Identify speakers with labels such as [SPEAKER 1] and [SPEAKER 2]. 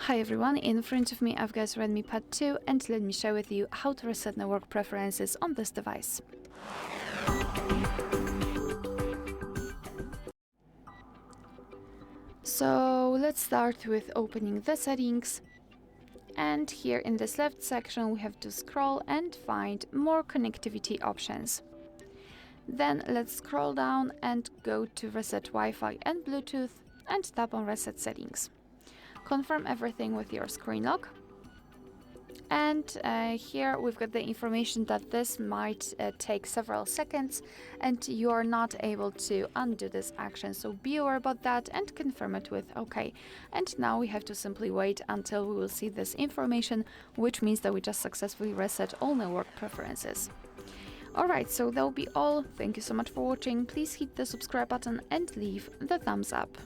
[SPEAKER 1] Hi everyone, in front of me I've got REDMI Pad 2 and let me share with you how to reset network preferences on this device. So let's start with opening the settings, and here in this left section we have to scroll and find more connectivity options. Then let's scroll down and go to Reset Wi-Fi and Bluetooth and tap on Reset Settings. Confirm everything with your screen lock. And here we've got the information that this might take several seconds and you are not able to undo this action, so be aware about that and confirm it with OK. And now we have to simply wait until we will see this information, which means that we just successfully reset all network preferences. Alright, so that will be all. Thank you so much for watching. Please hit the subscribe button and leave the thumbs up.